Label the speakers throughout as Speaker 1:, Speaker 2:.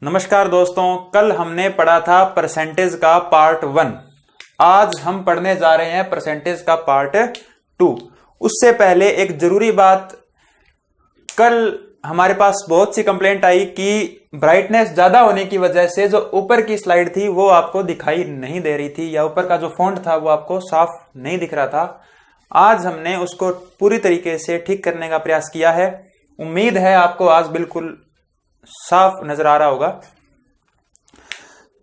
Speaker 1: नमस्कार दोस्तों, कल हमने पढ़ा था परसेंटेज का पार्ट 1। आज हम पढ़ने जा रहे हैं परसेंटेज का पार्ट 2। उससे पहले एक जरूरी बात, कल हमारे पास बहुत सी कंप्लेंट आई कि ब्राइटनेस ज्यादा होने की वजह से जो ऊपर की स्लाइड थी वो आपको दिखाई नहीं दे रही थी, या ऊपर का जो फॉन्ट था वो आपको साफ नहीं दिख रहा था। आज हमने उसको पूरी तरीके से ठीक करने का प्रयास किया है। उम्मीद है आपको आज बिल्कुल साफ नजर आ रहा होगा।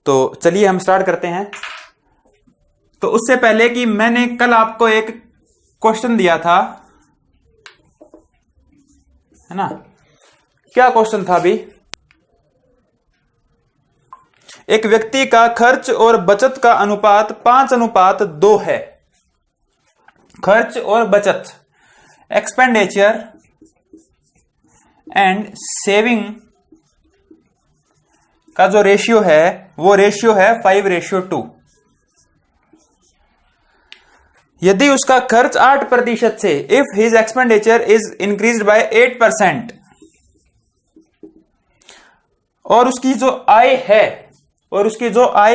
Speaker 1: तो चलिए हम स्टार्ट करते हैं। तो उससे पहले कि मैंने कल आपको एक क्वेश्चन दिया था, है ना? क्या क्वेश्चन था अभी? एक व्यक्ति का खर्च और बचत का अनुपात 5:2 है। खर्च और बचत, एक्सपेंडिचर एंड सेविंग का जो रेशियो है वो रेशियो है 5:2। यदि उसका खर्च 8% से, if his expenditure is increased bye 8%, और उसकी जो आय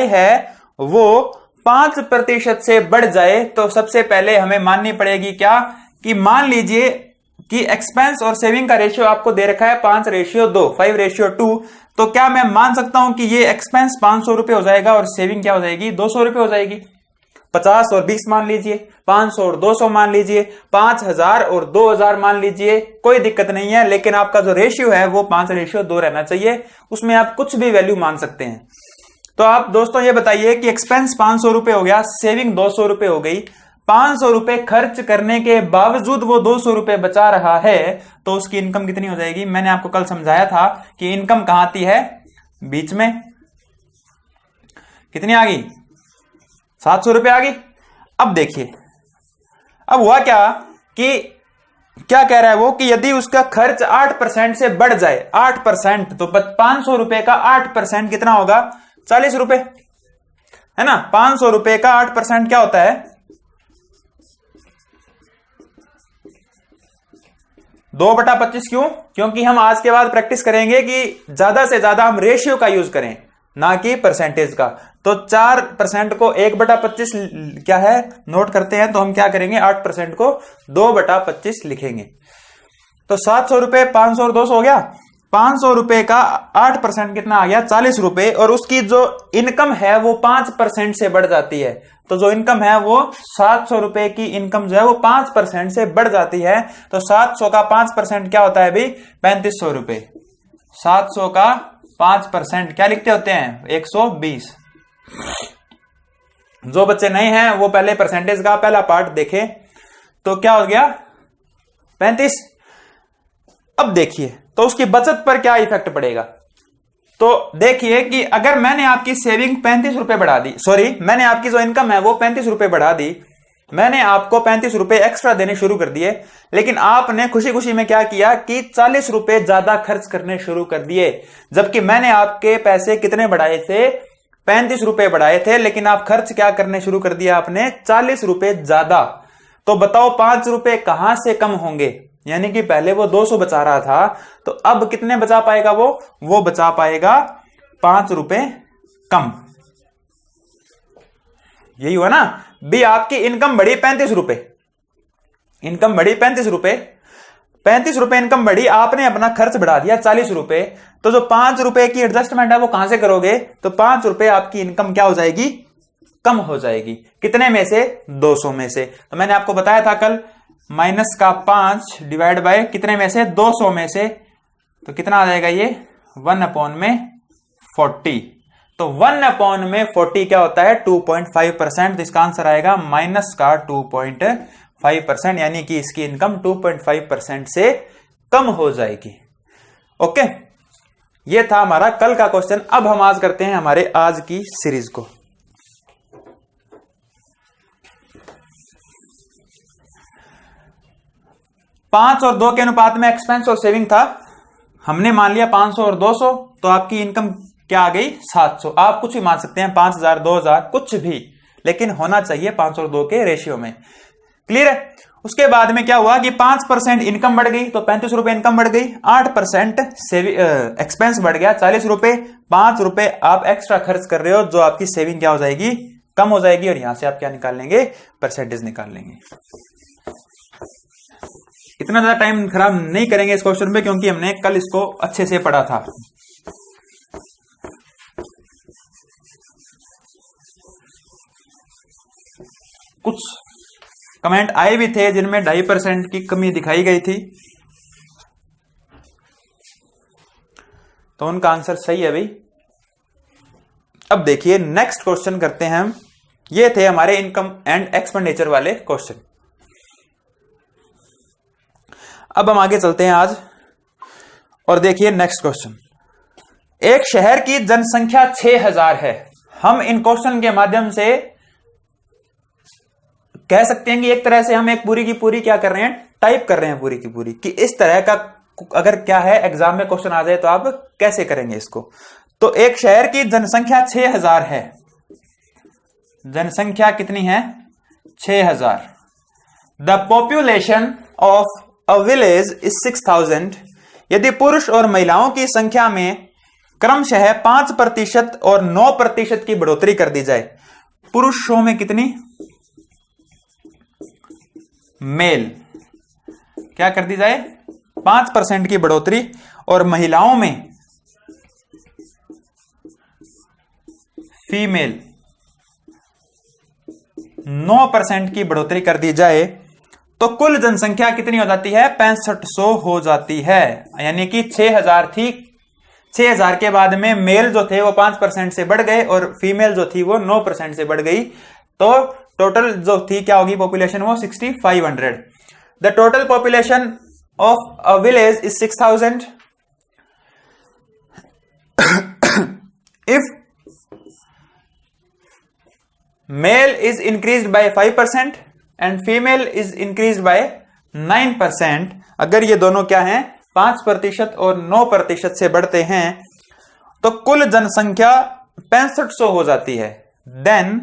Speaker 1: है वो 5% से बढ़ जाए, तो सबसे पहले हमें माननी पड़ेगी क्या कि मान लीजिए कि एक्सपेंस और सेविंग का रेशियो आपको दे रखा है 5:2, 5:2। तो क्या मैं मान सकता हूं कि ये एक्सपेंस 500 रुपए हो जाएगा और सेविंग क्या हो जाएगी? 200 रुपए हो जाएगी। 50 और 20 मान लीजिए, 500 और 200 मान लीजिए, 5000 और 2000 मान लीजिए, कोई दिक्कत नहीं है। लेकिन आपका जो रेशियो है वो 5:2 रहना चाहिए। उसमें आप कुछ भी वैल्यू मान सकते हैं। तो आप दोस्तों ये बताइए कि एक्सपेंस 500 रुपए हो गया, सेविंग 200 रुपए हो गई। 500 रुपए खर्च करने के बावजूद वो 200 रुपए बचा रहा है, तो उसकी इनकम कितनी हो जाएगी? मैंने आपको कल समझाया था कि इनकम कहां आती है, बीच में। कितनी आ गई? 700 रुपए आ गई। अब देखिए, अब हुआ क्या कि क्या कह रहा है वो कि यदि उसका खर्च 8% से बढ़ जाए, 8%, तो 500 रुपए का 8% कितना होगा? 40 रुपए, है ना? 500 रुपए का 8% क्या होता है? 2/25। क्यों? क्योंकि हम आज के बाद प्रैक्टिस करेंगे कि ज्यादा से ज्यादा हम रेशियो का यूज करें, ना कि परसेंटेज का। तो 4% को 1/25 क्या है नोट करते हैं, तो हम क्या करेंगे? 8% को 2/25 लिखेंगे। तो 700 रुपए, 500 और 200 हो गया। 500 रुपए का 8% कितना आ गया? 40 रुपए। और उसकी जो इनकम है वो 5% से बढ़ जाती है। तो जो इनकम है वो 700 रुपए की इनकम जो है वो 5% से बढ़ जाती है। तो 700 का 5% क्या होता है अभी? 3500 रुपए। 700 का 5% क्या लिखते होते हैं? 120। जो बच्चे नहीं हैं वो पहले परसेंटेज का पहला पार्ट देखें। तो क्या हो गया? 35। अब देखिए, तो उसकी बचत पर क्या इफेक्ट पड़ेगा? तो देखिए कि अगर मैंने आपकी सेविंग 35 रुपए बढ़ा दी, मैंने आपकी जो इनकम है वो 35 रुपए बढ़ा दी, मैंने आपको 35 रुपए एक्स्ट्रा देने शुरू कर दिए, लेकिन आपने खुशी खुशी में क्या किया कि 40 रुपए ज्यादा खर्च करने शुरू कर दिए। जबकि मैंने आपके पैसे कितने बढ़ाए थे? 35 रुपए बढ़ाए थे, लेकिन आप खर्च क्या करने शुरू कर दिया आपने? 40 रुपए ज्यादा। तो बताओ 5 रुपए कहां से कम होंगे? यानी कि पहले वो 200 बचा रहा था, तो अब कितने बचा पाएगा वो बचा पाएगा 5 रुपए कम। यही हुआ ना? भी आपकी इनकम बढ़ी 35 रुपए, इनकम बढ़ी 35 रुपए, 35 रुपए इनकम बढ़ी, आपने अपना खर्च बढ़ा दिया 40 रुपए। तो जो 5 रुपए की एडजस्टमेंट है वो कहां से करोगे? तो 5 रुपए आपकी इनकम क्या हो जाएगी? कम हो जाएगी। कितने में से? 200 में से। तो मैंने आपको बताया था कल, -5 डिवाइड बाय कितने में से? 200 में से। तो कितना आ जाएगा ये? 1/40। तो 1/40 क्या होता है? 2.5%। इसका आंसर आएगा -2.5%, यानी कि इसकी इनकम 2.5% से कम हो जाएगी। ओके, ये था हमारा कल का क्वेश्चन। अब हम आज करते हैं हमारे आज की सीरीज को। पांच और 2 के अनुपात में एक्सपेंस और सेविंग था। हमने मान लिया 500 और 200, तो आपकी इनकम क्या आ गई? 700। आप कुछ भी मान सकते हैं, 5000, 2000, कुछ भी, लेकिन होना चाहिए 500 और 2 के रेशियो में। क्लियर है? उसके बाद में क्या हुआ कि 5% इनकम बढ़ गई, तो 35 रुपए इनकम बढ़ गई, 8% एक्सपेंस बढ़ गया 40 रुपए, 5 रुपए आप एक्स्ट्रा खर्च कर रहे हो, जो आपकी सेविंग क्या हो जाएगी, कम हो जाएगी। और यहां से आप क्या निकाल लेंगे, परसेंटेज निकाल लेंगे। इतना ज्यादा टाइम खराब नहीं करेंगे इस क्वेश्चन पे, क्योंकि हमने कल इसको अच्छे से पढ़ा था। कुछ कमेंट आए भी थे जिनमें 2.5% की कमी दिखाई गई थी, तो उनका आंसर सही है भाई। अब देखिए नेक्स्ट क्वेश्चन करते हैं हम। ये थे हमारे इनकम एंड एक्सपेंडिचर वाले क्वेश्चन। अब हम आगे चलते हैं आज और देखिए नेक्स्ट क्वेश्चन। एक शहर की जनसंख्या 6000 है। हम इन क्वेश्चन के माध्यम से कह सकते हैं कि एक तरह से हम एक पूरी की पूरी क्या कर रहे हैं, टाइप कर रहे हैं पूरी की पूरी, कि इस तरह का अगर क्या है एग्जाम में क्वेश्चन आ जाए तो आप कैसे करेंगे इसको। तो एक शहर की जनसंख्या 6000 है। जनसंख्या कितनी है, 6000। The population of a village is 6000। यदि पुरुष और महिलाओं की संख्या में क्रमशः 5% और 9% की बढ़ोतरी कर दी जाए। पुरुषों में कितनी, मेल क्या कर दी जाए, 5% की बढ़ोतरी, और महिलाओं में फीमेल 9% की बढ़ोतरी कर दी जाए, तो कुल जनसंख्या कितनी हो जाती है, 6500 हो जाती है। यानी कि 6000 थी, 6000 के बाद में मेल जो थे वो 5% से बढ़ गए और फीमेल जो थी वो 9% से बढ़ गई, तो टोटल जो थी क्या होगी पॉपुलेशन, वो 6500। The total population of a village is 6000 if male is increased by 5% and female is increased by 9%। अगर ये दोनों क्या हैं, 5% और 9% से बढ़ते हैं, तो कुल जनसंख्या 6500 हो जाती है। Then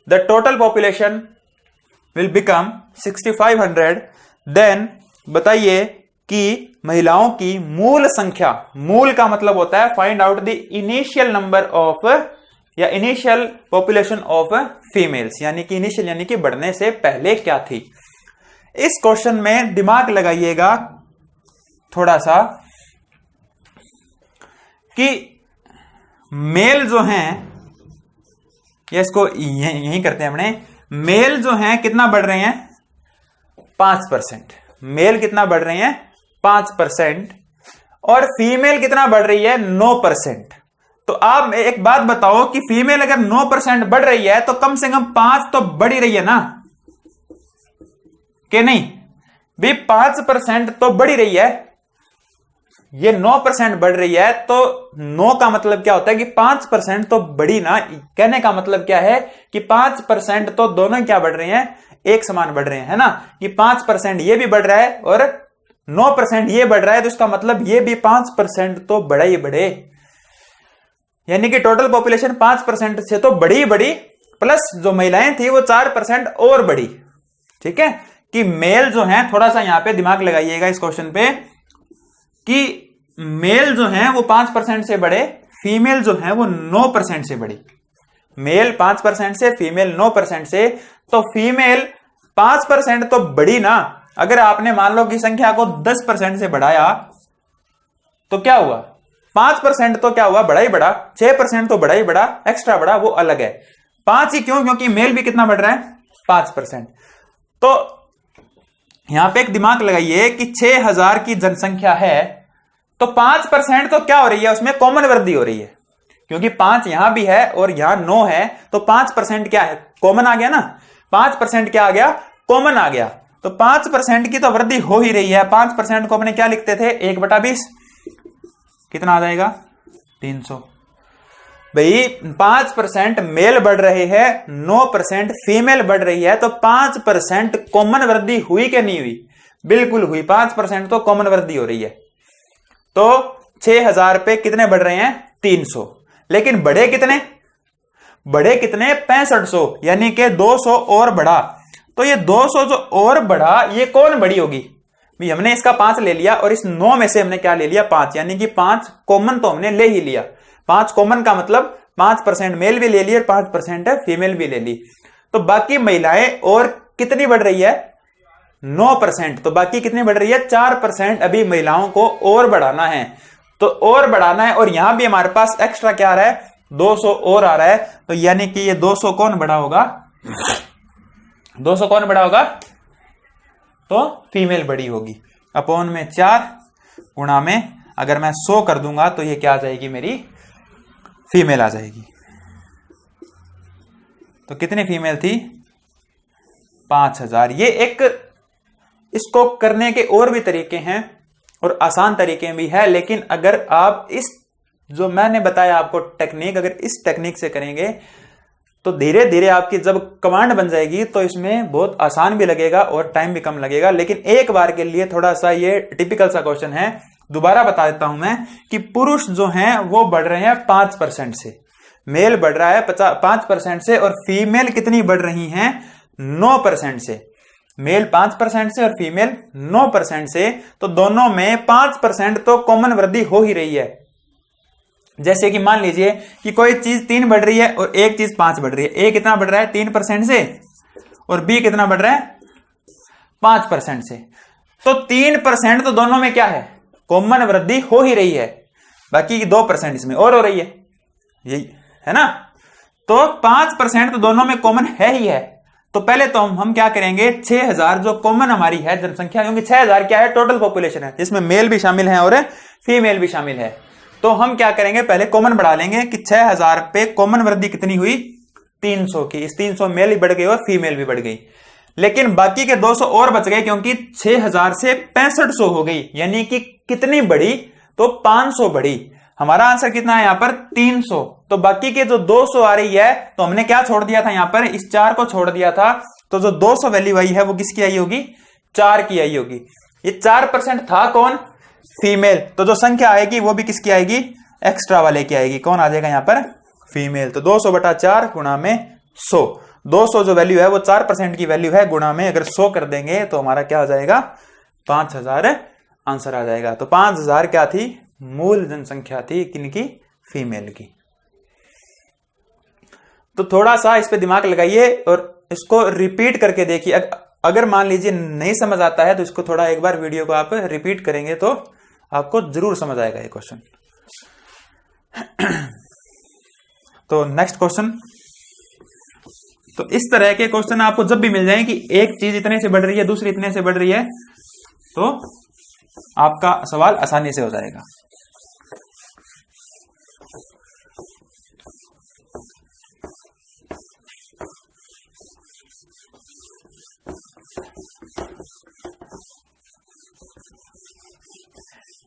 Speaker 1: the total population will become 6500। Then बताइए कि महिलाओं की मूल संख्या, मूल का मतलब होता है find out the initial number of या इनिशियल पॉपुलेशन ऑफ फीमेल्स, यानी कि इनिशियल यानी कि बढ़ने से पहले क्या थी। इस क्वेश्चन में दिमाग लगाइएगा थोड़ा सा कि मेल जो हैं, या इसको यही करते हैं अपने, मेल जो हैं कितना बढ़ रहे हैं, 5%। मेल कितना बढ़ रहे हैं, 5%, और फीमेल कितना बढ़ रही है, 9%। तो आप एक बात बताओ कि फीमेल अगर 9% बढ़ रही है तो कम से कम 5 तो बढ़ ही रही है ना, कि नहीं भी 5% तो बढ़ ही रही है। ये 9% बढ़ रही है, तो 9 का मतलब क्या होता है कि 5% तो बढ़ी ना। कहने का मतलब क्या है कि 5% तो दोनों क्या बढ़ रहे हैं, एक समान बढ़ रहे हैं, है ना, कि 5% ये भी बढ़ रहा है और 9% ये बढ़ रहा है, तो इसका मतलब ये भी 5% तो बढ़ा ही बढ़े। यानी कि टोटल पॉपुलेशन 5% से तो बढ़ी ही बढ़ी, प्लस जो महिलाएं थी वो 4% और बढ़ी। ठीक है, कि मेल जो है, थोड़ा सा यहां पे दिमाग लगाइएगा इस क्वेश्चन पे, कि मेल जो है वो 5% से बढ़े, फीमेल जो है वो 9% से बढ़ी। मेल 5% से, फीमेल 9% से, तो फीमेल 5% तो बढ़ी ना। अगर आपने मान लो कि संख्या को 10% से बढ़ाया तो क्या हुआ, 5% तो क्या हुआ, बढ़ा ही बढ़ा, 6% तो बढ़ा ही बढ़ा, एक्स्ट्रा बढ़ा वो अलग है। 5 ही क्यों, क्योंकि मेल भी कितना बढ़ रहा है, 5%। तो यहां पे एक दिमाग लगाइए कि 6000 की जनसंख्या है, तो 5% तो क्या हो रही है, उसमें कॉमन वृद्धि हो रही है, क्योंकि 5 यहां भी है और यहां 9 है, तो 5% क्या है, कॉमन आ गया ना। 5% क्या आ गया, कॉमन आ गया, तो 5% की तो वृद्धि हो ही रही है। 5% को अपने क्या लिखते थे, 1/20, कितना आ जाएगा, 300। भाई 5% मेल बढ़ रहे हैं, 9% फीमेल बढ़ रही है, तो 5% कॉमन वृद्धि हुई कि नहीं हुई, बिल्कुल हुई। 5% तो कॉमन वृद्धि हो रही है, तो 6000 पे कितने बढ़ रहे हैं, 300। लेकिन बढ़े कितने, बढ़े कितने, 6500, यानी कि 200 और बढ़ा। तो ये 200 जो और बढ़ा, ये कौन बड़ी होगी भाई? हमने इसका 5 ले लिया और इस 9 में से हमने क्या ले लिया? 5, यानी कि 5 कॉमन तो हमने ले ही लिया। 5 कॉमन का मतलब 5% मेल भी ले ली और 5% फीमेल भी ले ली। तो बाकी महिलाएं और कितनी बढ़ रही है? 9%। तो बाकी कितनी बढ़ रही है? 4% अभी महिलाओं को और बढ़ाना है। तो और बढ़ाना है, और यहां भी हमारे पास एक्स्ट्रा क्या आ रहा है? 200 और आ रहा है। तो यानी कि ये 200 कौन बड़ा होगा? 200 कौन बड़ा होगा? तो फीमेल बड़ी होगी। अपॉन में 4 गुणा में अगर मैं 100 कर दूंगा तो ये क्या आ जाएगी? मेरी फीमेल आ जाएगी। तो कितनी फीमेल थी? 5000। ये एक, इसको करने के और भी तरीके हैं और आसान तरीके भी है, लेकिन अगर आप इस जो मैंने बताया आपको टेक्निक, अगर इस टेक्निक से करेंगे तो धीरे धीरे आपकी जब कमांड बन जाएगी तो इसमें बहुत आसान भी लगेगा और टाइम भी कम लगेगा। लेकिन एक बार के लिए थोड़ा सा ये टिपिकल सा क्वेश्चन है, दोबारा बता देता हूं मैं कि पुरुष जो हैं वो बढ़ रहे हैं 5% से, मेल बढ़ रहा है 5% से, और फीमेल कितनी बढ़ रही हैं? 9% से। मेल 5% से और फीमेल 9% से, तो दोनों में 5% तो कॉमन वृद्धि हो ही रही है। जैसे कि मान लीजिए कि कोई चीज 3 बढ़ रही है और एक चीज 5 बढ़ रही है। ए कितना बढ़ रहा है? 3% से, और बी कितना बढ़ रहा है? 5% से। तो 3% तो दोनों में क्या है? कॉमन वृद्धि हो ही रही है। बाकी की 2% इसमें और हो रही है, यही है ना। तो 5% तो दोनों में कॉमन है ही है। तो पहले तो हम क्या करेंगे? 6000 जो कॉमन हमारी है जनसंख्या, क्योंकि 6000 क्या है? टोटल पॉपुलेशन है, जिसमें मेल भी शामिल है और फीमेल भी शामिल है। तो हम क्या करेंगे? पहले कॉमन बढ़ा लेंगे कि 6000 पे कॉमन वृद्धि कितनी हुई? 300 की। इस 300 मेल भी बढ़ गई और फीमेल भी बढ़ गई, लेकिन बाकी के 200 और बच गए, क्योंकि 6000 से 6500 हो गई। यानी कि कितनी बढ़ी? तो 500 बढ़ी। हमारा आंसर कितना है यहां पर? 300। तो बाकी के जो 200 आ रही है, तो हमने क्या छोड़ दिया था यहां पर? इस 4 को छोड़ दिया था। तो जो 200 वैल्यू आई है वो किसकी आई होगी? 4 की आई होगी। ये 4% था कौन? फीमेल। तो जो संख्या आएगी वो भी किसकी आएगी? एक्स्ट्रा वाले की आएगी। कौन आ जाएगा यहां पर? फीमेल। तो 200/4 गुणा में 100। 200 जो वैल्यू है वो 4% की वैल्यू है, गुणा में अगर 100 कर देंगे तो हमारा क्या आ जाएगा? 5000 आंसर आ जाएगा। तो 5000 क्या थी? मूल जनसंख्या थी किनकी? फीमेल की। तो थोड़ा सा इस पे दिमाग लगाइए और इसको रिपीट करके देखिए। अगर मान लीजिए नहीं समझ आता है तो इसको थोड़ा एक बार वीडियो को आप रिपीट करेंगे तो आपको जरूर समझ आएगा ये क्वेश्चन। तो नेक्स्ट क्वेश्चन। तो इस तरह के क्वेश्चन आपको जब भी मिल जाए कि एक चीज इतने से बढ़ रही है, दूसरी इतने से बढ़ रही है, तो आपका सवाल आसानी से हो जाएगा।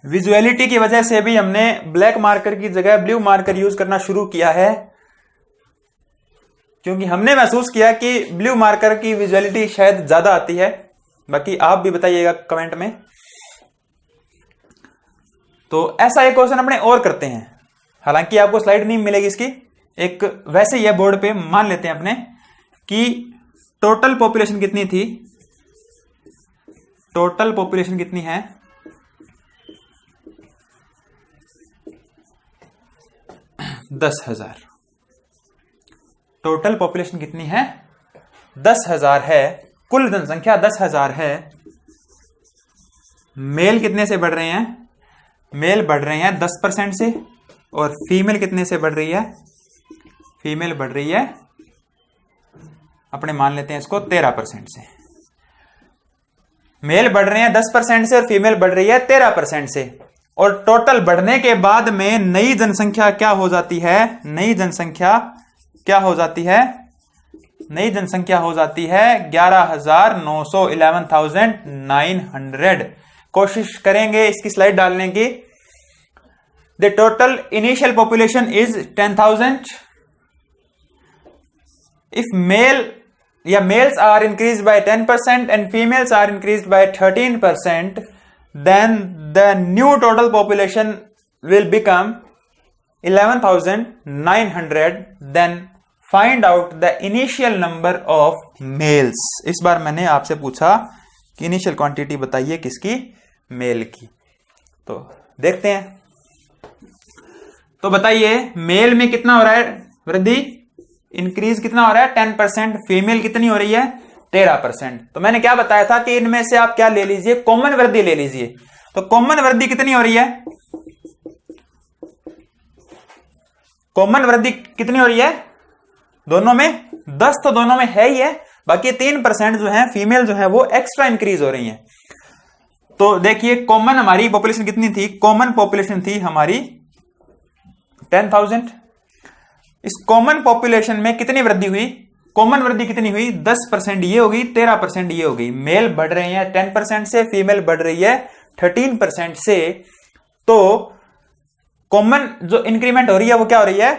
Speaker 1: विजुअलिटी की वजह से भी हमने ब्लैक मार्कर की जगह ब्लू मार्कर यूज करना शुरू किया है, क्योंकि हमने महसूस किया कि ब्लू मार्कर की विजुअलिटी शायद ज्यादा आती है। बाकी आप भी बताइएगा कमेंट में। तो ऐसा एक क्वेश्चन अपने और करते हैं, हालांकि आपको स्लाइड नहीं मिलेगी इसकी। एक वैसे ही बोर्ड पे मान लेते हैं अपने कि टोटल पॉपुलेशन कितनी थी? टोटल पॉपुलेशन कितनी है? 10,000। टोटल पॉपुलेशन कितनी है? 10,000 है। कुल जनसंख्या 10,000 है। मेल कितने से बढ़ रहे हैं? मेल बढ़ रहे हैं 10% से, और फीमेल कितने से बढ़ रही है? फीमेल बढ़ रही है, अपने मान लेते हैं इसको 13% से। मेल बढ़ रहे हैं 10% से और फीमेल बढ़ रही है 13% से। और टोटल बढ़ने के बाद में नई जनसंख्या क्या हो जाती है? नई जनसंख्या क्या हो जाती है? नई जनसंख्या हो जाती है 11,900, 11,900। कोशिश करेंगे इसकी स्लाइड डालने की। The total initial population is 10,000। If males are increased by 10% and females are increased by 13%, then the new total population will become 11,900. Then find out the initial number of males. इस बार मैंने आपसे पूछा कि initial quantity बताइए किसकी, mail की। तो देखते हैं। तो बताइए मेल में कितना हो रहा है वृद्धि, इंक्रीज कितना हो रहा है 10%, फीमेल कितनी हो रही है 13%। तो मैंने क्या बताया था कि इनमें से आप क्या ले लीजिए, कॉमन वृद्धि ले लीजिए। तो कॉमन वृद्धि कितनी हो रही है, कॉमन वृद्धि कितनी हो रही है दोनों में 10 तो दोनों में है ही है, बाकी 3% जो है फीमेल जो है वो एक्स्ट्रा इंक्रीज हो रही है। तो देखिए कॉमन हमारी पॉपुलेशन कितनी थी, कॉमन पॉपुलेशन थी हमारी 10,000। इस कॉमन पॉपुलेशन में कितनी वृद्धि हुई, कॉमन वृद्धि कितनी हुई 10% ये होगी, 13% ये होगी। मेल बढ़ रहे हैं 10% से, फीमेल बढ़ रही है 13% से। तो कॉमन जो इंक्रीमेंट हो रही है वो क्या हो रही है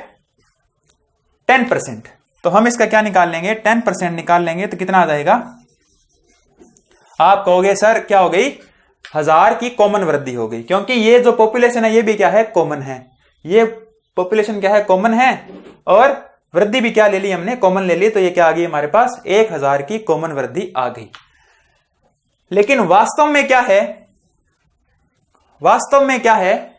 Speaker 1: 10%। तो हम इसका क्या निकाल लेंगे 10% निकाल लेंगे तो कितना आ जाएगा, आप कहोगे सर क्या हो गई 1000 की कॉमन वृद्धि हो गई, क्योंकि ये जो पॉपुलेशन है ये भी क्या है कॉमन है, ये पॉपुलेशन क्या है कॉमन है, और वृद्धि भी क्या ले ली हमने कॉमन ले ली। तो ये क्या आ गई हमारे पास 1000 की कॉमन वृद्धि आ गई। लेकिन वास्तव में क्या है, वास्तव में क्या है,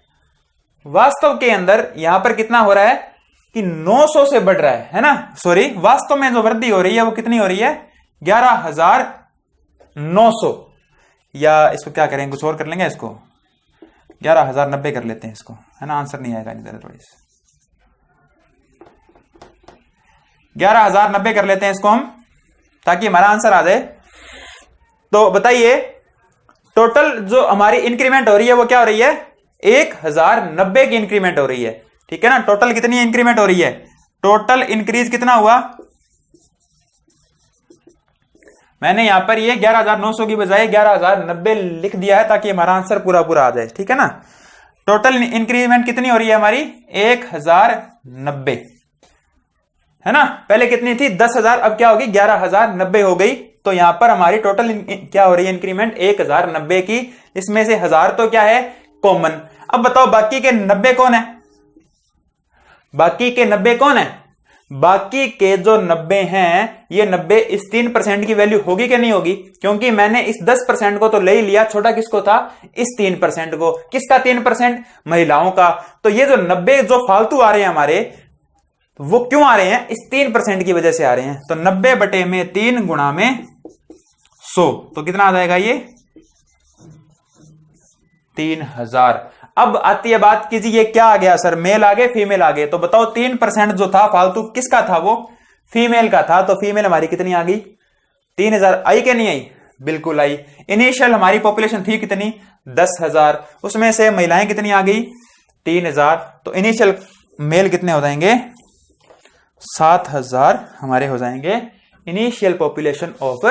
Speaker 1: वास्तव के अंदर यहां पर कितना हो रहा है कि 900 से बढ़ रहा है ना, सॉरी वास्तव में जो वृद्धि हो रही है वो कितनी हो रही है 11,900, या इसको क्या करेंगे कुछ और कर लेंगे, इसको 11,090 कर लेते हैं इसको, है ना, आंसर नहीं आएगा इधर, थोड़ी 11,090 कर लेते हैं इसको हम, ताकि हमारा आंसर आ जाए। तो बताइए टोटल जो हमारी इंक्रीमेंट हो रही है वो क्या हो रही है 1090 की इंक्रीमेंट हो रही है, ठीक है ना। टोटल कितनी इंक्रीमेंट हो रही है, टोटल इंक्रीज कितना हुआ, मैंने यहां पर ये 11,900 की बजाय 11,090 लिख दिया है ताकि हमारा आंसर पूरा पूरा आ जाए, ठीक है ना। टोटल इंक्रीमेंट कितनी हो रही है हमारी 1090, है ना। पहले कितनी थी 10,000, अब क्या होगी 11,090 हो गई। तो यहां पर हमारी टोटल क्या हो रही है इंक्रीमेंट 1090 की, इसमें से 1000 तो क्या है कॉमन। अब बताओ बाकी के 90 कौन है, बाकी के 90 कौन है, बाकी के जो 90 हैं ये 90 इस 3% की वैल्यू होगी कि नहीं होगी, क्योंकि मैंने इस 10% को तो ले ही लिया, छोटा किसको था इस 3% को, किसका 3% महिलाओं का। तो ये जो 90 जो फालतू आ रहे हैं हमारे वो क्यों आ रहे हैं, इस 3% की वजह से आ रहे हैं। तो 90 बटे में 3 गुणा में 100, तो कितना आ जाएगा ये 3000। अब आती है बात कीजिए ये क्या आ गया सर, मेल आ गए फीमेल आ गए। तो बताओ 3% जो था फालतू किसका था, वो फीमेल का था। तो फीमेल हमारी कितनी आ गई 3000, आई कि नहीं आई, बिल्कुल आई। इनिशियल हमारी पॉपुलेशन थी कितनी 10,000, उसमें से महिलाएं कितनी आ गई 3000। तो इनिशियल मेल कितने हो जाएंगे 7,000 हमारे हो जाएंगे इनिशियल पॉपुलेशन ऑफ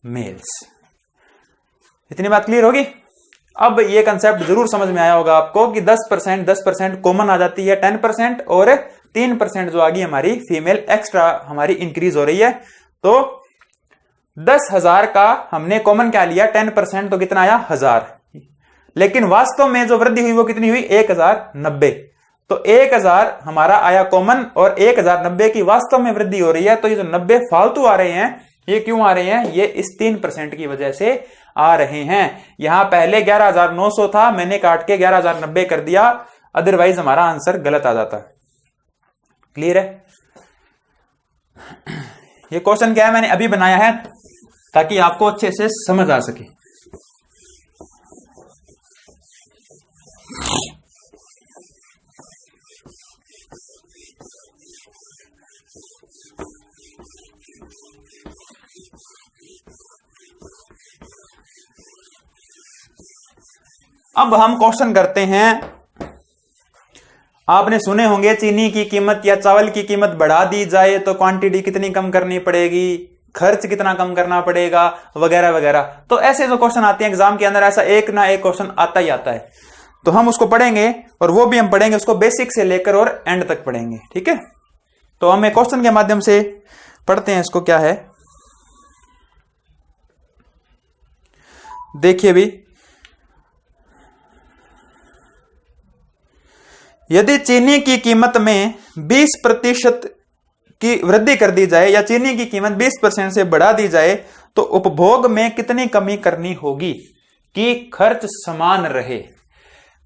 Speaker 1: मेल्स। इतनी बात क्लियर होगी। अब ये कंसेप्ट जरूर समझ में आया होगा आपको कि 10% कॉमन आ जाती है 10%, और 3% जो आ गई हमारी फीमेल एक्स्ट्रा हमारी इंक्रीज हो रही है। तो 10,000 का हमने कॉमन क्या लिया 10%, तो कितना आया 1000, लेकिन वास्तव में जो वृद्धि हुई वो कितनी हुई 1090। तो 1000 हमारा आया कॉमन और 1090 की वास्तव में वृद्धि हो रही है। तो ये जो 90 फालतू आ रहे हैं ये क्यों आ रहे हैं, ये इस 3% की वजह से आ रहे हैं। यहां पहले 11,900 था, मैंने काट के 11,090 कर दिया, अदरवाइज हमारा आंसर गलत आ जाता। क्लियर है। ये क्वेश्चन क्या है मैंने अभी बनाया है ताकि आपको अच्छे से समझ आ सके। अब हम क्वेश्चन करते हैं, आपने सुने होंगे चीनी की कीमत या चावल की कीमत बढ़ा दी जाए तो क्वांटिटी कितनी कम करनी पड़ेगी, खर्च कितना कम करना पड़ेगा, वगैरह वगैरह। तो ऐसे जो क्वेश्चन आते हैं एग्जाम के अंदर, ऐसा एक ना एक क्वेश्चन आता ही आता है। तो हम उसको पढ़ेंगे, और वो भी हम पढ़ेंगे उसको बेसिक से लेकर और एंड तक पढ़ेंगे, ठीक है। तो हम एक क्वेश्चन के माध्यम से पढ़ते हैं इसको। क्या है देखिए भी, यदि चीनी की कीमत में 20% की वृद्धि कर दी जाए या चीनी की कीमत 20% से बढ़ा दी जाए तो उपभोग में कितनी कमी करनी होगी कि खर्च समान रहे।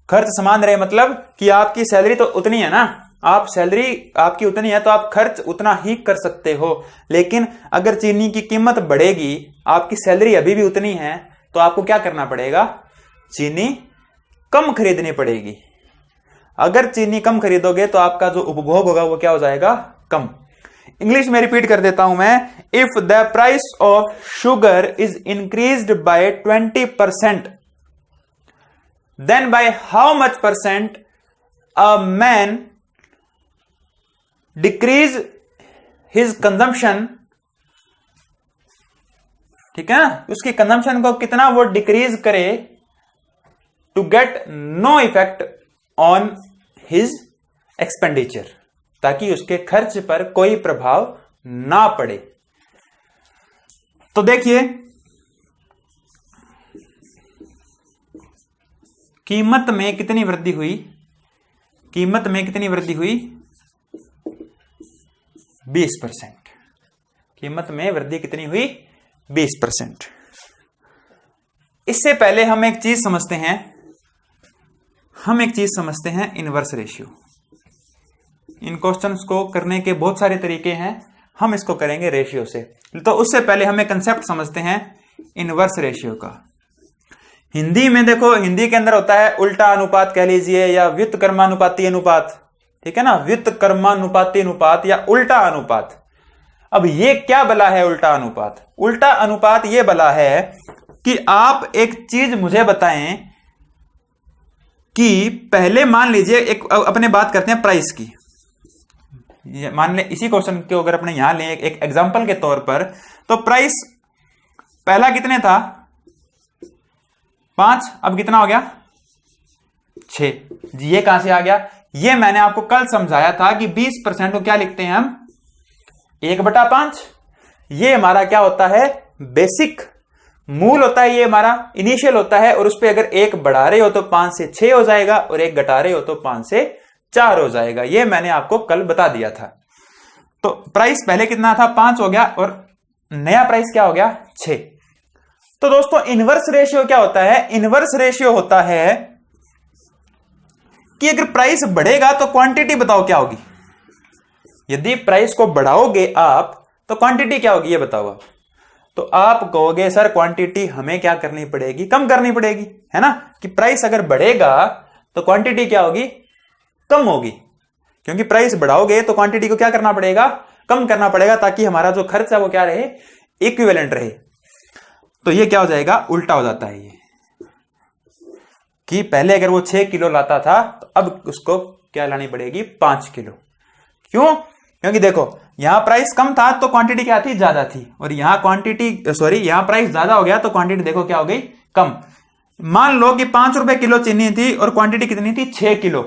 Speaker 1: खर्च समान रहे मतलब कि आपकी सैलरी तो उतनी है ना, आप सैलरी आपकी उतनी है तो आप खर्च उतना ही कर सकते हो, लेकिन अगर चीनी की कीमत बढ़ेगी, आपकी सैलरी अभी भी उतनी है, तो आपको क्या करना पड़ेगा, चीनी कम खरीदनी पड़ेगी। अगर चीनी कम खरीदोगे तो आपका जो उपभोग होगा वो क्या हो जाएगा, कम। इंग्लिश में रिपीट कर देता हूं मैं, if the price of sugar is increased by 20%, then by how much percent a man decrease his consumption, ठीक है ना, उसकी कंजम्पशन को कितना वो डिक्रीज करे to get no effect on his expenditure, ताकि उसके खर्च पर कोई प्रभाव ना पड़े। तो देखिए कीमत में कितनी वृद्धि हुई, कीमत में कितनी वृद्धि हुई, 20%। कीमत में वृद्धि कितनी हुई, 20%। इससे पहले हम एक चीज समझते हैं, इनवर्स रेशियो। इन क्वेश्चंस को करने के बहुत सारे तरीके हैं, हम इसको करेंगे रेशियो से। तो उससे पहले हम एक कंसेप्ट समझते हैं इनवर्स रेशियो का। हिंदी में देखो, हिंदी के अंदर होता है उल्टा अनुपात कह लीजिए, या व्युत्क्रमानुपाती अनुपात, ठीक है ना, व्युत्क्रमानुपाती अनुपात या उल्टा अनुपात। अब ये क्या बला है उल्टा अनुपात? उल्टा अनुपात ये बला है कि आप एक चीज मुझे बताएं कि पहले मान लीजिए, एक अपने बात करते हैं प्राइस की, मान ले इसी क्वेश्चन को अगर अपने यहां लें एक एग्जांपल के तौर पर, तो प्राइस पहला कितने था, 5, अब कितना हो गया, 6। ये कहां से आ गया? ये मैंने आपको कल समझाया था कि 20% को क्या लिखते हैं हम, 1/5। ये हमारा क्या होता है, बेसिक मूल होता है, ये हमारा इनिशियल होता है, और उस पर अगर 1 बढ़ा रहे हो तो 5 से 6 हो जाएगा, और 1 घटा रहे हो तो 5 से 4 हो जाएगा। ये मैंने आपको कल बता दिया था। तो प्राइस पहले कितना था, 5 हो गया, और नया प्राइस क्या हो गया, 6। तो दोस्तों इनवर्स रेशियो क्या होता है? इनवर्स रेशियो होता है कि अगर प्राइस बढ़ेगा तो क्वांटिटी बताओ क्या होगी। यदि प्राइस को बढ़ाओगे आप तो क्वांटिटी क्या होगी, ये बताओ आप। तो आप कहोगे सर क्वांटिटी हमें क्या करनी पड़ेगी, कम करनी पड़ेगी, है ना, कि प्राइस अगर बढ़ेगा तो क्वांटिटी क्या होगी, कम होगी। क्योंकि प्राइस बढ़ाओगे तो क्वांटिटी को क्या करना पड़ेगा, कम करना पड़ेगा, ताकि हमारा जो खर्च है वो क्या रहे, इक्विवेलेंट रहे। तो ये क्या हो जाएगा, उल्टा हो जाता है ये, कि पहले अगर वो 6 किलो लाता था तो अब उसको क्या लानी पड़ेगी, 5 किलो। क्यों? क्योंकि देखो यहां प्राइस कम था तो क्वांटिटी क्या थी, ज्यादा थी, और यहां यहां प्राइस ज्यादा हो गया तो क्वांटिटी देखो क्या हो गई, कम। मान लो कि 5 रुपए किलो चीनी थी और क्वांटिटी कितनी थी, 6 किलो।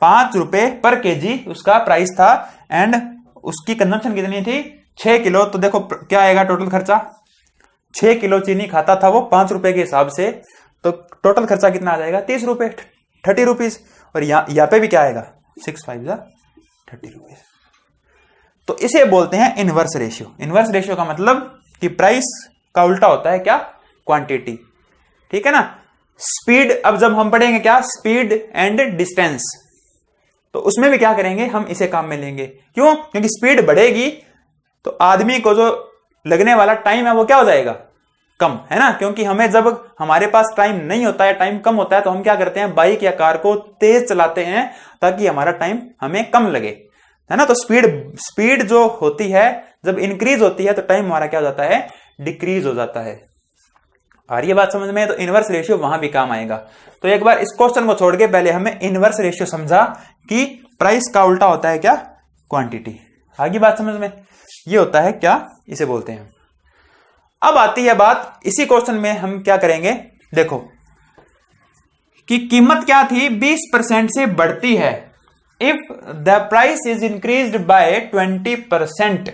Speaker 1: 5 रुपए पर केजी उसका प्राइस था एंड उसकी कंजम्पशन कितनी थी, 6 किलो। तो देखो क्या आएगा टोटल खर्चा, 6 किलो चीनी खाता था वो 5 रुपए के हिसाब से, तो टोटल खर्चा कितना आ जाएगा, 30 रुपए, 30 रुपीज। और यहाँ पे भी क्या आएगा, 6 5 30 रुपीज। तो इसे बोलते हैं इनवर्स रेशियो। इनवर्स रेशियो का मतलब कि प्राइस का उल्टा होता है क्या, क्वांटिटी, ठीक है ना। स्पीड, अब जब हम पढ़ेंगे क्या, स्पीड एंड डिस्टेंस, तो उसमें भी क्या करेंगे, हम इसे काम में लेंगे। क्यों? क्योंकि स्पीड बढ़ेगी तो आदमी को जो लगने वाला टाइम है वो क्या हो जाएगा, कम, है ना। क्योंकि हमें जब हमारे पास टाइम नहीं होता है, टाइम कम होता है, तो हम क्या करते हैं, बाइक या कार को तेज चलाते हैं ताकि हमारा टाइम हमें कम लगे, है ना। तो स्पीड जो होती है जब इंक्रीज होती है तो टाइम हमारा क्या हो जाता है, डिक्रीज हो जाता है। और ये बात समझ में, तो इनवर्स रेशियो वहां भी काम आएगा। तो एक बार इस क्वेश्चन को छोड़ के पहले हमें इनवर्स रेशियो समझा कि प्राइस का उल्टा होता है क्या, क्वांटिटी। आगे बात समझ में, ये होता है क्या, इसे बोलते हैं। अब आती है बात, इसी क्वेश्चन में हम क्या करेंगे, देखो कि कीमत क्या थी, 20% से बढ़ती है। If the price is increased by 20%,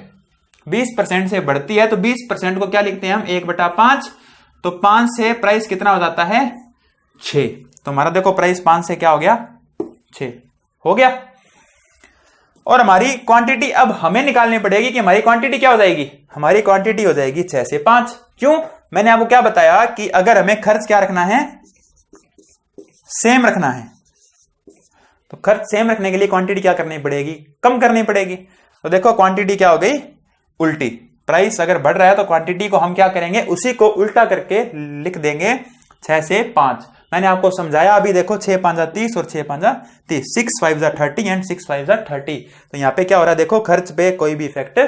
Speaker 1: 20% से बढ़ती है तो 20% को क्या लिखते हैं हम, 1/5। तो 5 से प्राइस कितना हो जाता है, 6। तो हमारा देखो प्राइस 5 से क्या हो गया, 6 हो गया। और हमारी क्वांटिटी अब हमें निकालनी पड़ेगी कि हमारी क्वांटिटी क्या हो जाएगी, हमारी क्वांटिटी हो जाएगी 6 से 5। क्यों, मैंने आपको क्या बताया कि अगर हमें खर्च क्या रखना है, सेम रखना है, तो खर्च सेम रखने के लिए क्वांटिटी क्या करनी पड़ेगी, कम करनी पड़ेगी। तो देखो क्वांटिटी क्या हो गई, उल्टी। प्राइस अगर बढ़ रहा है तो क्वांटिटी को हम क्या करेंगे, उसी को उल्टा करके लिख देंगे 6 से 5। मैंने आपको समझाया अभी, देखो 6 5 30 और 6 5 30, 6 5 30 एंड 6 5 30। तो यहां पे क्या हो रहा है, देखो खर्च पे कोई भी इफेक्ट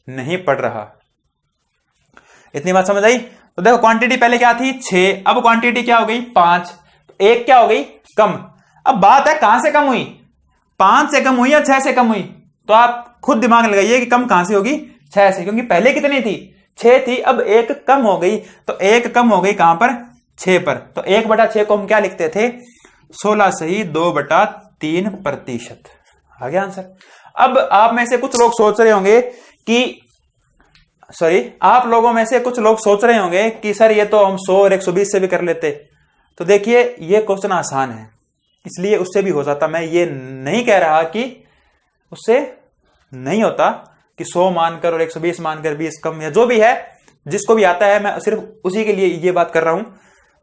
Speaker 1: नहीं पड़ रहा। इतनी बात समझ आई। तो देखो क्वांटिटी पहले क्या थी 6, अब क्वांटिटी क्या हो गई 5, एक क्या हो गई कम। अब बात है कहां से कम हुई, 5 से कम हुई या 6 से कम हुई। तो आप खुद दिमाग लगाइए कि कम कहां से होगी, 6 से, क्योंकि पहले कितनी थी 6 थी, अब एक कम हो गई। तो एक कम हो गई कहां पर, 6 पर। तो 1/6 को हम क्या लिखते थे, 16 सही 2/3%। आ गया आंसर। अब आप में से कुछ लोग सोच रहे होंगे कि आप लोगों में से कुछ लोग सोच रहे होंगे कि सर ये तो हम 100 और 120 से भी कर लेते। तो देखिए ये क्वेश्चन आसान है, इसलिए उससे भी हो जाता। मैं ये नहीं कह रहा कि उससे नहीं होता कि 100 मानकर और 120 मानकर 20 कम, या जो भी है, जिसको भी आता है, मैं सिर्फ उसी के लिए ये बात कर रहा हूं।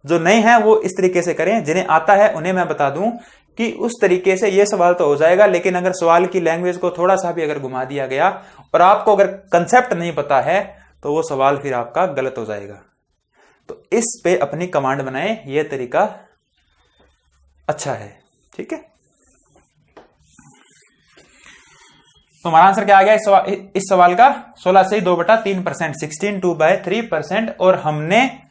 Speaker 1: जो नहीं है वो इस तरीके से करें, जिन्हें आता है उन्हें मैं बता दूं कि उस तरीके से ये सवाल तो हो जाएगा। लेकिन अगर सवाल की लैंग्वेज को थोड़ा सा भी अगर घुमा दिया गया और आपको अगर कंसेप्ट नहीं पता है तो वो सवाल फिर आपका गलत हो जाएगा। तो इस पे अपनी कमांड बनाए, ये तरीका अच्छा है, ठीक है। तो हमारा आंसर क्या आ गया इस सवाल का, 16 से 2/3%, 16 2/3%। और हमने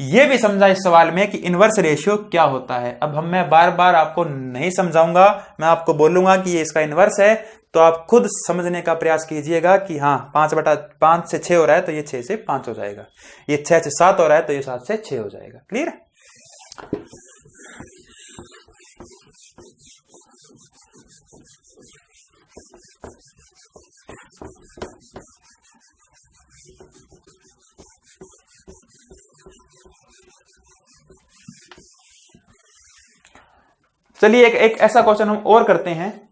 Speaker 1: ये भी समझा इस सवाल में कि इनवर्स रेशियो क्या होता है। अब मैं बार बार आपको नहीं समझाऊंगा, मैं आपको बोलूंगा कि ये इसका इनवर्स है, तो आप खुद समझने का प्रयास कीजिएगा कि हाँ 5/5 से 6 हो रहा है तो ये 6 से 5 हो जाएगा, ये 6 से 7 हो रहा है तो ये 7 से 6 हो जाएगा। क्लियर है। चलिए एक ऐसा क्वेश्चन हम और करते हैं।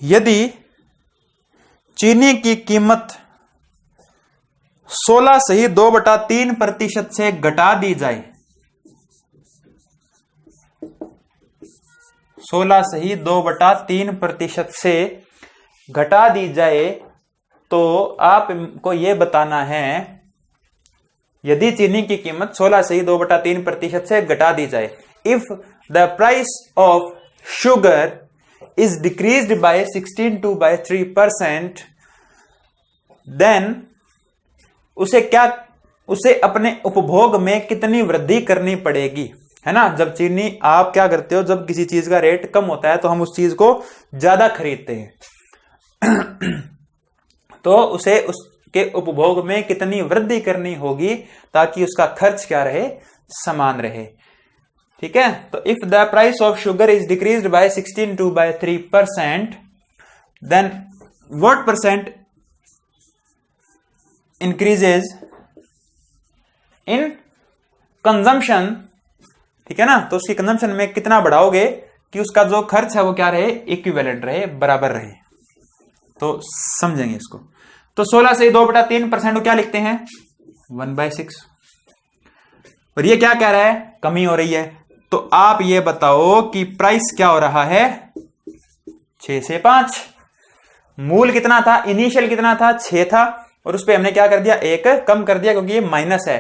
Speaker 1: यदि चीनी की कीमत 16 सही 2/3% से घटा दी जाए, 16 सही 2/3% से घटा दी जाए, तो आपको यह बताना है, यदि चीनी की कीमत 16 सही 2/3% से घटा दी जाए, if the price of sugar is decreased by 16.3%, then उसे अपने उपभोग में कितनी वृद्धि करनी पड़ेगी, है ना। जब चीनी आप क्या करते हो, जब किसी चीज का रेट कम होता है तो हम उस चीज को ज्यादा खरीदते हैं तो उसे उसके उपभोग में कितनी वृद्धि करनी होगी ताकि उसका खर्च क्या रहे, समान रहे। ठीक है। तो if the price of sugar is decreased by 16.3%, then what percent increases in consumption. ठीक है ना। तो उसकी कंजम्पशन में कितना बढ़ाओगे कि उसका जो खर्च है वो क्या रहे, इक्विवेलेंट रहे, बराबर रहे। तो समझेंगे इसको। तो 16 से 2/3% को क्या लिखते हैं, 1/6। और ये क्या कह रहा है, कमी हो रही है। तो आप ये बताओ कि प्राइस क्या हो रहा है, 6 से 5। मूल कितना था, इनिशियल कितना था, 6 था, और उस पर हमने क्या कर दिया, 1 कम कर दिया क्योंकि ये माइनस है।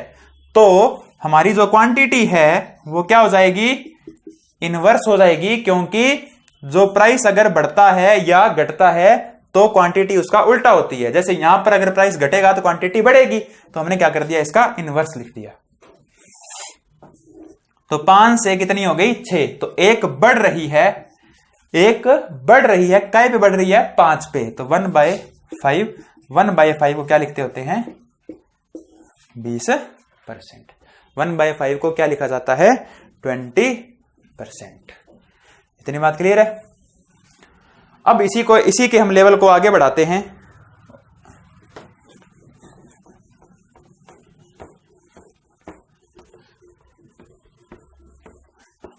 Speaker 1: तो हमारी जो क्वांटिटी है वो क्या हो जाएगी, इनवर्स हो जाएगी, क्योंकि जो प्राइस अगर बढ़ता है या घटता है तो क्वांटिटी उसका उल्टा होती है। जैसे यहां पर अगर प्राइस घटेगा तो क्वांटिटी बढ़ेगी, तो हमने क्या कर दिया, इसका इनवर्स लिख दिया। तो 5 से कितनी हो गई, 6। तो एक बढ़ रही है, एक बढ़ रही है, काय पे बढ़ रही है, 5 पे। तो 1/5, 1/5 को क्या लिखते होते हैं, 20%। 1/5 को क्या लिखा जाता है, 20%। इतनी बात क्लियर है। अब इसी के हम लेवल को आगे बढ़ाते हैं।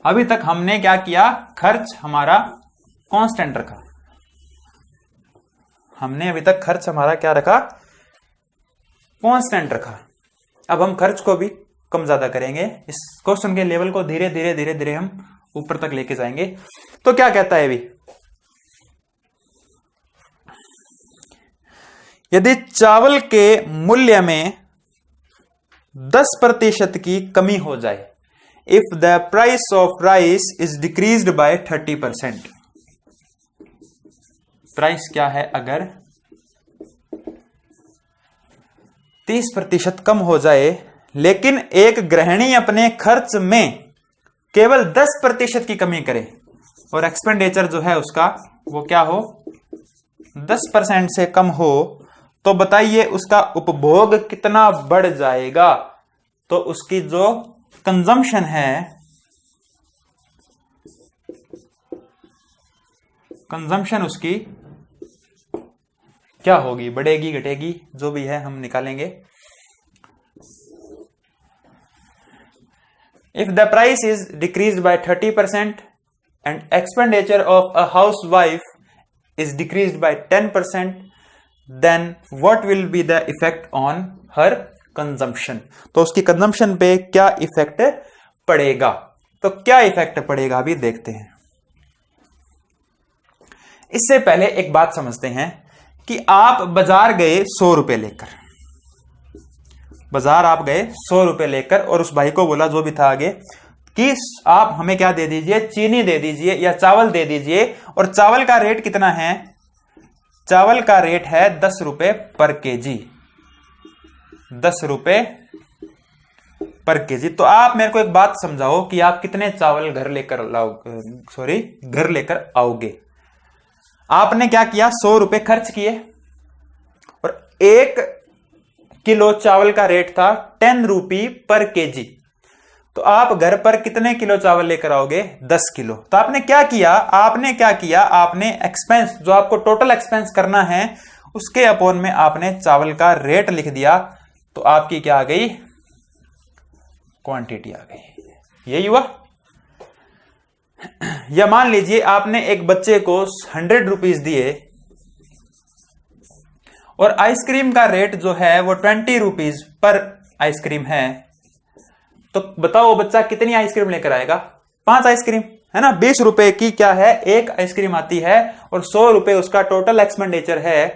Speaker 1: अभी तक हमने क्या किया, खर्च हमारा कांस्टेंट रखा, हमने अभी तक खर्च हमारा क्या रखा, कांस्टेंट रखा। अब हम खर्च को भी कम ज्यादा करेंगे, इस क्वेश्चन के लेवल को धीरे धीरे धीरे धीरे हम ऊपर तक लेके जाएंगे। तो क्या कहता है अभी, यदि चावल के मूल्य में 10% की कमी हो जाए, if the price of rice is decreased bye 30%, price क्या है, अगर 30% कम हो जाए, लेकिन एक गृहिणी अपने खर्च में केवल 10% की कमी करे और एक्सपेंडिचर जो है उसका वो क्या हो, 10% से कम हो, तो बताइए उसका उपभोग कितना बढ़ जाएगा। तो उसकी जो कंजम्पशन है, कंजम्पशन उसकी क्या होगी, बढ़ेगी घटेगी, जो भी है हम निकालेंगे। If the price is decreased bye 30% and expenditure of a housewife is decreased bye 10%, then what will be the effect on her consumption? तो उसकी कंजम्पशन पे क्या इफेक्ट पड़ेगा, तो क्या इफेक्ट पड़ेगा अभी देखते हैं। इससे पहले एक बात समझते हैं कि आप बाजार गए 100 रुपए लेकर, बाजार आप गए 100 रुपए लेकर और उस भाई को बोला जो भी था आगे कि आप हमें क्या दे दीजिए, चीनी दे दीजिए या चावल दे दीजिए, और चावल का रेट कितना है, चावल का रेट है 10 रुपए पर केजी, 10 रुपए पर केजी। तो आप मेरे को एक बात समझाओ कि आप कितने चावल घर लेकर घर लेकर आओगे। आपने क्या किया, 100 रुपए खर्च किए और 1 किलो चावल का रेट था 10 रुपी पर केजी। तो आप घर पर कितने किलो चावल लेकर आओगे, 10 किलो। तो आपने क्या किया, आपने एक्सपेंस जो आपको टोटल एक्सपेंस करना है उसके अपोन में आपने चावल का रेट लिख दिया, तो आपकी क्या आ गई, क्वांटिटी आ गई। यही हुआ। या मान लीजिए आपने एक बच्चे को 100 रुपीज दिए और आइसक्रीम का रेट जो है वो 20 रुपीज पर आइसक्रीम है, तो बताओ वो बच्चा कितनी आइसक्रीम लेकर आएगा, 5 आइसक्रीम, है ना। 20 रुपए की क्या है, एक आइसक्रीम आती है और 100 रुपए उसका टोटल एक्सपेंडिचर है,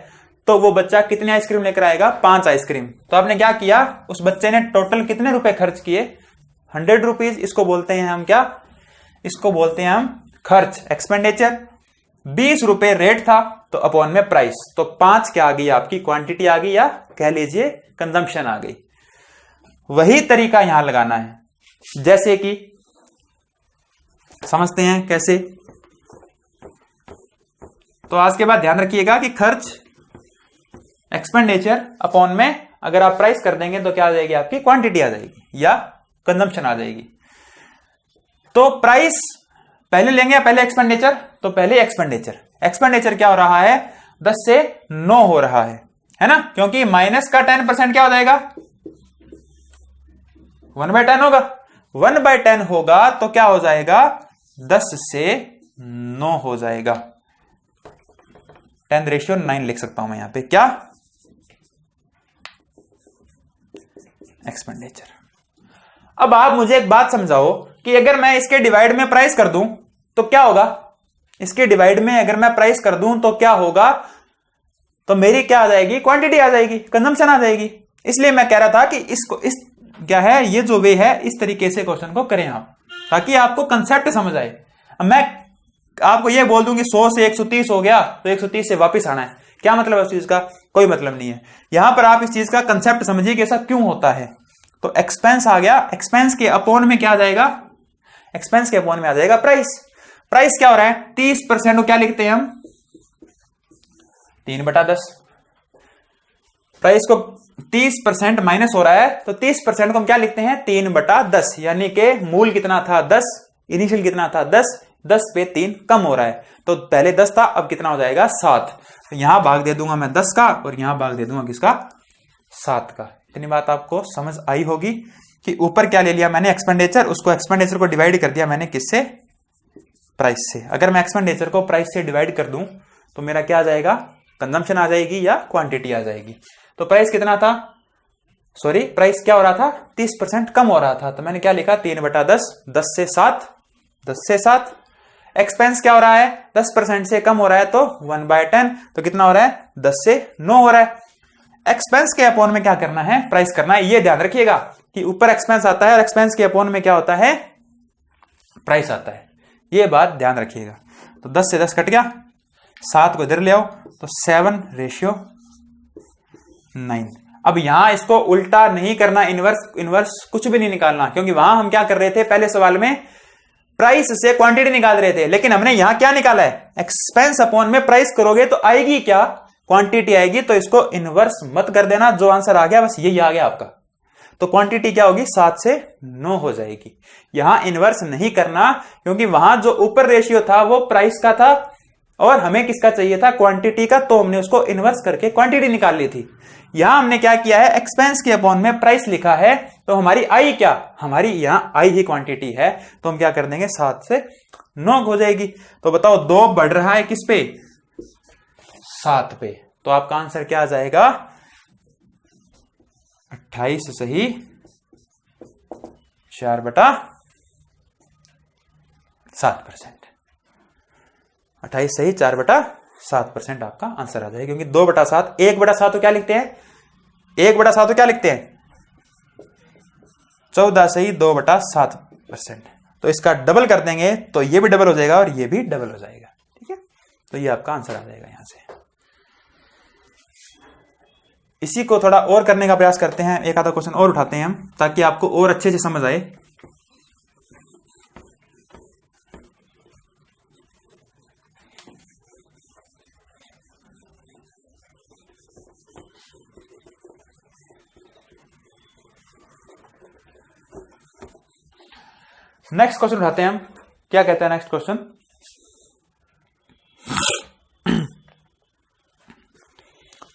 Speaker 1: तो वो बच्चा कितनी आइसक्रीम लेकर आएगा, 5 आइसक्रीम। तो आपने क्या किया, उस बच्चे ने टोटल कितने रुपए खर्च किए, 100 रुपीज। इसको बोलते हैं हम क्या, इसको बोलते हैं हम खर्च, एक्सपेंडिचर। 20 रुपए रेट था तो अपॉन में प्राइस, तो 5 क्या आ गई, आपकी क्वांटिटी आ गई, या कह लीजिए कंजम्पशन आ गई। वही तरीका यहां लगाना है, जैसे कि समझते हैं कैसे। तो आज के बाद ध्यान रखिएगा कि खर्च एक्सपेंडिचर अपॉन में अगर आप प्राइस कर देंगे तो क्या आ जाएगी, आपकी क्वांटिटी आ जाएगी या कंजम्पशन आ जाएगी। तो प्राइस पहले लेंगे या पहले एक्सपेंडिचर, तो पहले एक्सपेंडिचर। एक्सपेंडिचर क्या हो रहा है, 10 से 9 हो रहा है ना, क्योंकि माइनस का 10% क्या हो जाएगा, 1/10 होगा। 1/10 होगा तो क्या हो जाएगा, 10 से 9 हो जाएगा। 10:9 लिख सकता हूं मैं यहां पे, क्या, एक्सपेंडिचर। अब आप मुझे एक बात समझाओ कि अगर मैं इसके डिवाइड में प्राइस कर दूं तो क्या होगा, इसके डिवाइड में अगर मैं प्राइस कर दूं तो क्या होगा, तो मेरी क्या आ जाएगी, क्वांटिटी आ जाएगी, कंजम्पशन आ जाएगी। इसलिए मैं कह रहा था कि इसको इस क्या है, ये जो वे है इस तरीके से क्वेश्चन को करें आप, ताकि आपको कंसेप्ट समझ आए। मैं आपको ये बोल दूं कि 100 से 130 हो गया तो 130 से वापस आना है, क्या मतलब है उस चीज का, कोई मतलब नहीं है। यहां पर आप इस चीज का कंसेप्ट समझिए कि ऐसा क्यों होता है। तो एक्सपेंस आ गया, एक्सपेंस के अपोन में क्या आ जाएगा, एक्सपेंस के अपोन में आ जाएगा प्राइस। प्राइस क्या हो रहा है, 30% को क्या लिखते हैं हम, 3/10। प्राइस को 30% माइनस हो रहा है तो 30% को हम क्या लिखते हैं, 3/10, यानी कि मूल कितना था 10, इनिशियल कितना था 10 पे 3 कम हो रहा है। तो पहले 10 था, अब कितना हो जाएगा 7। तो यहां भाग दे दूंगा मैं 10 का और यहां भाग दे दूंगा किसका, 7 का। इतनी बात आपको समझ आई होगी। कि ऊपर क्या ले लिया मैंने एक्सपेंडिचर, उसको एक्सपेंडिचर को डिवाइड कर दिया मैंने किससे, प्राइस से। अगर मैं एक्सपेंडिचर को प्राइस से डिवाइड कर दूं तो मेरा क्या आ जाएगा, कंजम्पशन आ जाएगी या क्वांटिटी आ जाएगी। तो प्राइस कितना था, सॉरी प्राइस क्या हो रहा था, 30% कम हो रहा था, तो मैंने क्या लिखा 3/10, 10 से 7, 10 से 7। एक्सपेंस क्या हो रहा है, 10% से कम हो रहा है तो 1/10, तो कितना हो रहा है, 10 से 9 हो रहा है। एक्सपेंस के अपॉन में क्या करना है, प्राइस करना है। ये ध्यान रखिएगा कि ऊपर एक्सपेंस आता है और एक्सपेंस के अपॉन में क्या होता है, प्राइस आता है, ये बात ध्यान रखिएगा। तो 10 से 10 कट गया, 7 को इधर ले आओ तो 7:9। अब यहां इसको उल्टा नहीं करना, इनवर्स कुछ भी नहीं निकालना, क्योंकि वहां हम क्या कर रहे थे, पहले सवाल में प्राइस से क्वांटिटी निकाल रहे थे, लेकिन हमने यहां क्या निकाला है, एक्सपेंस अपॉन में प्राइस करोगे तो आएगी क्या, क्वांटिटी आएगी। तो इसको इनवर्स मत कर देना, जो आंसर आ गया बस यही आ गया आपका। तो क्वांटिटी क्या होगी, 7 से 9 हो जाएगी। यहां इनवर्स नहीं करना, क्योंकि वहां जो ऊपर रेशियो था वो प्राइस का था और हमें किसका चाहिए था, क्वांटिटी का, तो हमने उसको इनवर्स करके क्वांटिटी निकाल ली थी। यहां हमने क्या किया है, एक्सपेंस के अपॉन में प्राइस लिखा है, तो हमारी आई क्या, हमारी यहां आई ही क्वांटिटी है, तो हम क्या कर देंगे 7 से 9 हो जाएगी। तो बताओ 2 बढ़ रहा है किस पे, 7 पे, तो आपका आंसर क्या आ जाएगा 28 सही 4/7%। 28 सही 4/7% आपका आंसर आ जाएगा, क्योंकि 2/7, 1/7 तो क्या लिखते हैं, 1/7 तो क्या लिखते हैं 14 सही 2/7%। तो इसका डबल कर देंगे तो ये भी डबल हो जाएगा और ये भी डबल हो जाएगा, ठीक है। तो ये आपका आंसर आ जाएगा यहां से। इसी को थोड़ा और करने का प्रयास करते हैं, एक आधा क्वेश्चन और उठाते हैं हम, ताकि आपको और अच्छे से समझ आए। नेक्स्ट क्वेश्चन उठाते हैं हम, क्या कहते हैं नेक्स्ट क्वेश्चन,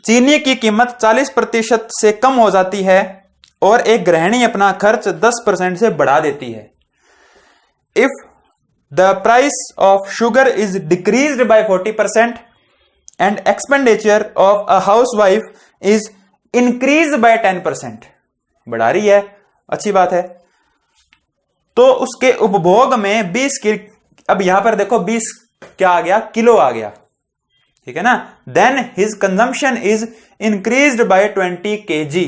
Speaker 1: चीनी की कीमत 40% से कम हो जाती है और एक गृहिणी अपना खर्च 10% से बढ़ा देती है। If the price of sugar is decreased bye 40% and expenditure of a housewife is increase by 10%, बढ़ा रही है, अच्छी बात है, तो उसके उपभोग में 20 किलो, अब यहां पर देखो 20 क्या आ गया, किलो आ गया, ठीक है ना। Then his consumption is increased by 20 kg।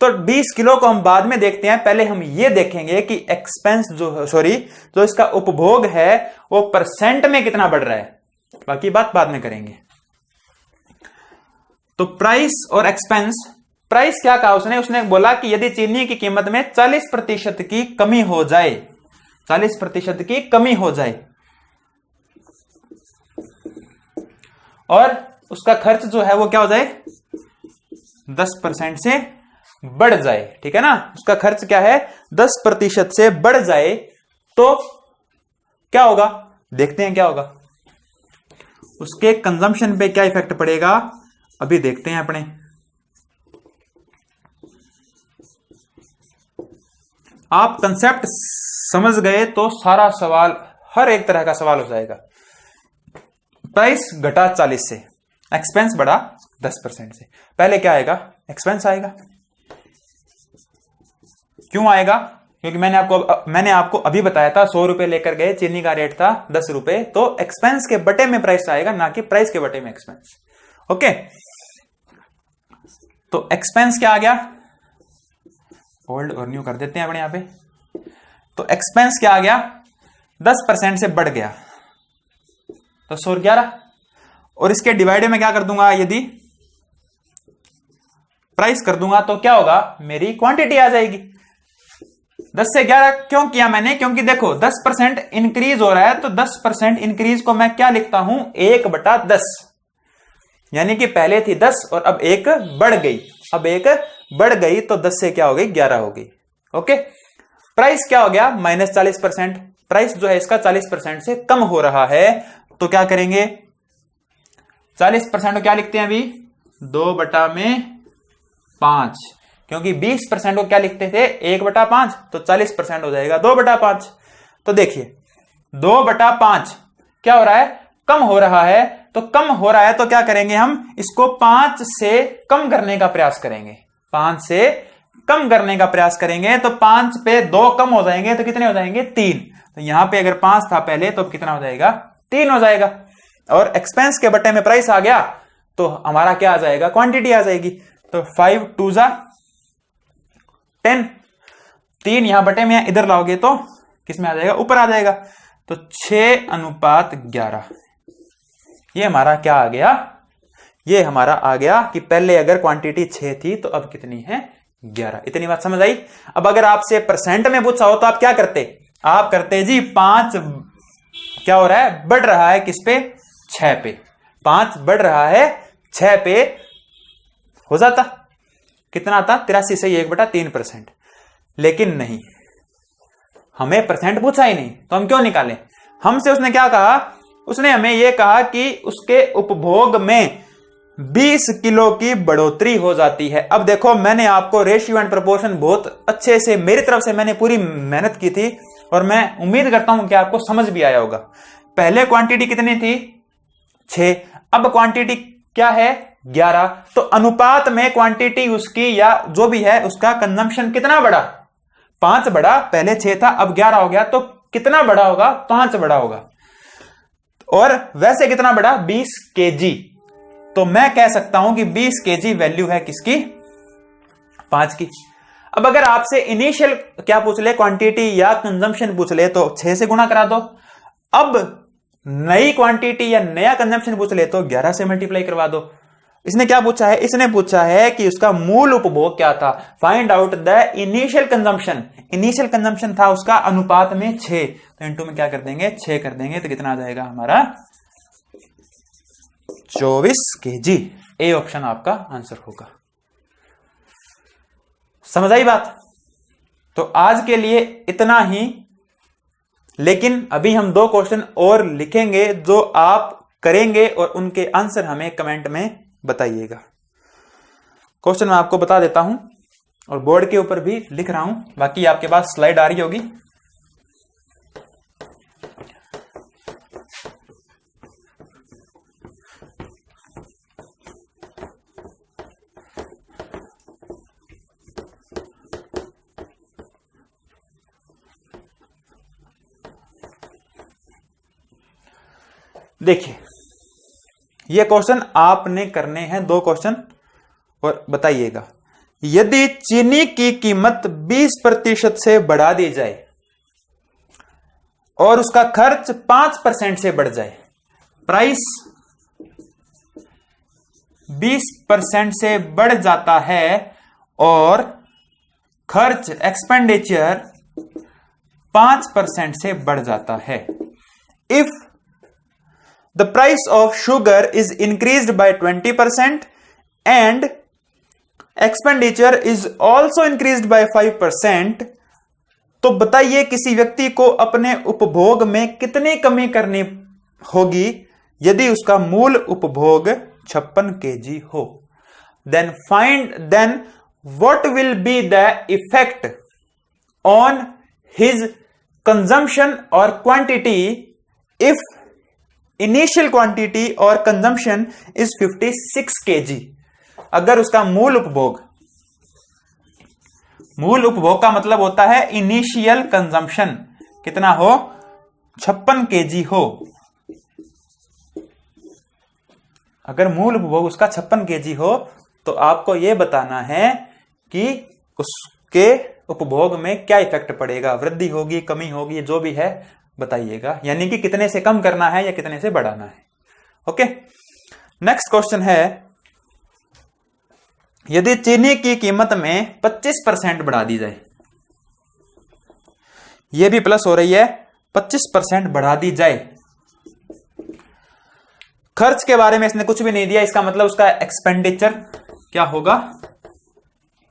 Speaker 1: तो 20 किलो को हम बाद में देखते हैं, पहले हम ये देखेंगे कि एक्सपेंस जो इसका उपभोग है वो परसेंट में कितना बढ़ रहा है, बाकी बात बाद में करेंगे। तो प्राइस और एक्सपेंस, प्राइस क्या कहा उसने बोला कि यदि चीनी की कीमत में 40% की कमी हो जाए, 40% की कमी हो जाए और उसका खर्च जो है वो क्या हो जाए 10% से बढ़ जाए, ठीक है ना, उसका खर्च क्या है 10% से बढ़ जाए, तो क्या होगा, देखते हैं क्या होगा, उसके कंजम्पशन पे क्या इफेक्ट पड़ेगा, अभी देखते हैं अपने। आप कंसेप्ट समझ गए तो सारा सवाल, हर एक तरह का सवाल हो जाएगा। प्राइस घटा 40 से, एक्सपेंस बढ़ा 10% से, पहले क्या आएगा, एक्सपेंस आएगा। क्यों आएगा, क्योंकि मैंने आपको अभी बताया था 100 रुपए लेकर गए, चीनी का रेट था 10 रुपए, तो एक्सपेंस के बटे में प्राइस आएगा, ना कि प्राइस के बटे में एक्सपेंस। ओके, तो एक्सपेंस क्या आ गया, ओल्ड और न्यू कर देते हैं अपने यहां पे। तो एक्सपेंस क्या आ गया 10% से बढ़ गया, तो 111, और इसके डिवाइड में क्या कर दूंगा, यदि प्राइस कर दूंगा तो क्या होगा, मेरी क्वांटिटी आ जाएगी। 10 से 11 क्यों किया मैंने, क्योंकि देखो 10% इंक्रीज हो रहा है, तो 10% इंक्रीज को मैं क्या लिखता हूं 1/10, यानी कि पहले थी 10 और अब 1 बढ़ गई, अब 1 बढ़ गई तो 10 से क्या हो गई 11 हो गई। ओके, प्राइस क्या हो गया -40%, प्राइस जो है इसका 40% से कम हो रहा है, तो क्या करेंगे 40% को क्या लिखते हैं अभी 2/5, क्योंकि 20% को क्या लिखते थे 1/5, तो 40% हो जाएगा 2/5। तो देखिए 2/5 क्या हो रहा है, कम हो रहा है। तो कम हो रहा है तो क्या करेंगे, हम इसको 5 से कम करने का प्रयास करेंगे। 5 से कम करने का प्रयास करेंगे तो 5 पे 2 कम हो जाएंगे तो कितने हो जाएंगे 3। तो यहां पे अगर 5 था पहले तो कितना हो जाएगा 3 हो जाएगा। और एक्सपेंस के बटे में प्राइस आ गया तो हमारा क्या आ जाएगा, क्वांटिटी आ जाएगी। तो 5 2 जा 10, 3 यहां बटे में इधर लाओगे तो किस में आ जाएगा, ऊपर आ जाएगा। तो 6:11 ये हमारा क्या आ गया, ये हमारा आ गया कि पहले अगर क्वांटिटी 6 थी तो अब कितनी है 11। इतनी बात समझ आई। अब अगर आपसे परसेंट में पूछा हो तो आप क्या करते, आप करते जी 5 क्या हो रहा है, बढ़ रहा है किस पे 6 पे, 5 बढ़ रहा है 6 पे, हो जाता कितना आता 83 से 1/3%। लेकिन नहीं, हमें परसेंट पूछा ही नहीं तो हम क्यों निकालें। हमसे उसने क्या कहा, उसने हमें यह कहा कि उसके उपभोग में 20 किलो की बढ़ोतरी हो जाती है। अब देखो मैंने आपको रेशियो एंड प्रोपोर्शन बहुत अच्छे से, मेरी तरफ से मैंने पूरी मेहनत की थी और मैं उम्मीद करता हूं कि आपको समझ भी आया होगा। पहले क्वांटिटी कितनी थी 6, अब क्वांटिटी क्या है 11। तो अनुपात में क्वांटिटी उसकी या जो भी है उसका कंजम्पशन कितना बढ़ा, 5 बढ़ा। पहले 6 था अब 11 हो गया, तो कितना बढ़ा होगा 5 बढ़ा होगा। और वैसे कितना बढ़ा 20 kg। तो मैं कह सकता हूं कि 20 kg वैल्यू है किसकी 5 की। अब अगर आपसे इनिशियल क्या पूछ ले, क्वांटिटी या कंजम्पशन पूछ ले तो 6 से गुणा करा दो। अब नई क्वांटिटी या नया कंजम्पशन पूछ ले तो 11 से मल्टीप्लाई करवा दो। इसने क्या पूछा है, इसने पूछा है कि उसका मूल उपभोग क्या था, find out the initial consumption. Initial consumption था उसका अनुपात में 6, तो इनटू में क्या कर देंगे 6 कर देंगे तो कितना आ जाएगा हमारा 24 kg। ए ऑप्शन आपका आंसर होगा। समझ आई बात। तो आज के लिए इतना ही, लेकिन अभी हम 2 क्वेश्चन और लिखेंगे जो आप करेंगे और उनके आंसर हमें कमेंट में बताइएगा। क्वेश्चन मैं आपको बता देता हूं और बोर्ड के ऊपर भी लिख रहा हूं, बाकी आपके पास स्लाइड आ रही होगी। देखिए ये क्वेश्चन आपने करने हैं 2 क्वेश्चन और बताइएगा। यदि चीनी की कीमत 20% से बढ़ा दी जाए और उसका खर्च 5% से बढ़ जाए, प्राइस 20% से बढ़ जाता है और खर्च एक्सपेंडिचर 5% से बढ़ जाता है। If the price of sugar is increased by 20% and expenditure is also increased by 5%, तो बताइए किसी व्यक्ति को अपने उपभोग में कितनी कमी करनी होगी यदि उसका मूल उपभोग 56 kg हो। then what will be the effect on his consumption or quantity if initial quantity और कंजम्पशन इज 56 kg। अगर उसका मूल उपभोग का मतलब होता है इनिशियल कंजम्पशन कितना हो 56 kg हो। अगर मूल उपभोग उसका 56 kg हो तो आपको यह बताना है कि उसके उपभोग में क्या इफेक्ट पड़ेगा, वृद्धि होगी कमी होगी जो भी है बताइएगा, यानी कि कितने से कम करना है या कितने से बढ़ाना है। ओके, नेक्स्ट क्वेश्चन है, यदि चीनी की कीमत में 25% बढ़ा दी जाए, यह भी प्लस हो रही है, 25% बढ़ा दी जाए। खर्च के बारे में इसने कुछ भी नहीं दिया, इसका मतलब उसका एक्सपेंडिचर क्या होगा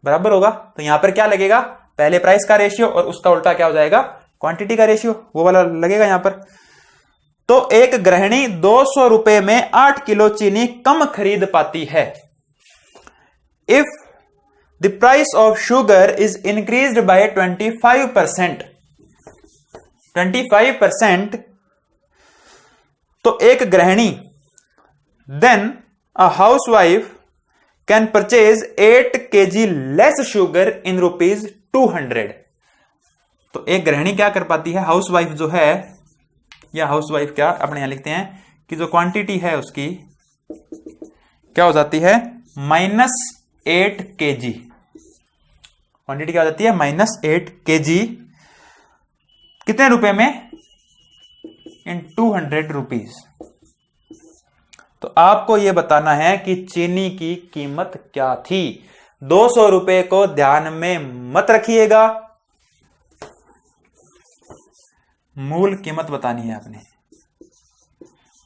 Speaker 1: बराबर होगा। तो यहां पर क्या लगेगा, पहले प्राइस का रेशियो और उसका उल्टा क्या हो जाएगा क्वांटिटी का रेशियो, वो वाला लगेगा यहां पर। तो एक गृहिणी 200 रुपए में 8 किलो चीनी कम खरीद पाती है। If the price of sugar is increased by 25%। 25%। तो एक गृहिणी, then a housewife can purchase 8 kg less sugar in ₹200। तो एक गृहिणी क्या कर पाती है, हाउसवाइफ जो है, या हाउसवाइफ क्या अपने यहां लिखते हैं कि जो क्वांटिटी है उसकी क्या हो जाती है, -8 kg। क्वांटिटी क्या हो जाती है, -8 kg। कितने रुपए में, इन 200 रुपीज। तो आपको यह बताना है कि चीनी की कीमत क्या थी। 200 रुपए को ध्यान में मत रखिएगा, मूल कीमत बतानी है आपने।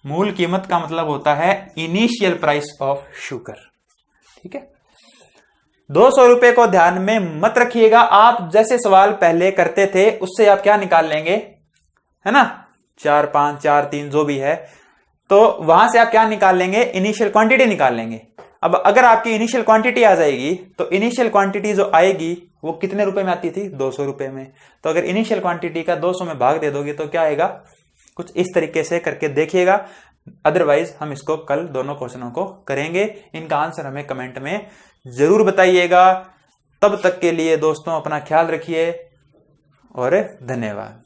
Speaker 1: मूल कीमत का मतलब होता है इनिशियल प्राइस ऑफ शुगर। ठीक है, 200 रुपए को ध्यान में मत रखिएगा। आप जैसे सवाल पहले करते थे उससे आप क्या निकाल लेंगे, है ना, 4 5 4 3 जो भी है, तो वहां से आप क्या निकाल लेंगे, इनिशियल क्वांटिटी निकाल लेंगे। अब अगर आपकी इनिशियल क्वांटिटी आ जाएगी तो इनिशियल क्वांटिटी जो आएगी वो कितने रुपए में आती थी, 200 रुपए में। तो अगर इनिशियल क्वांटिटी का 200 में भाग दे दोगे तो क्या आएगा, कुछ इस तरीके से करके देखिएगा। अदरवाइज हम इसको कल दोनों क्वेश्चनों को करेंगे। इनका आंसर हमें कमेंट में जरूर बताइएगा। तब तक के लिए दोस्तों अपना ख्याल रखिए और धन्यवाद।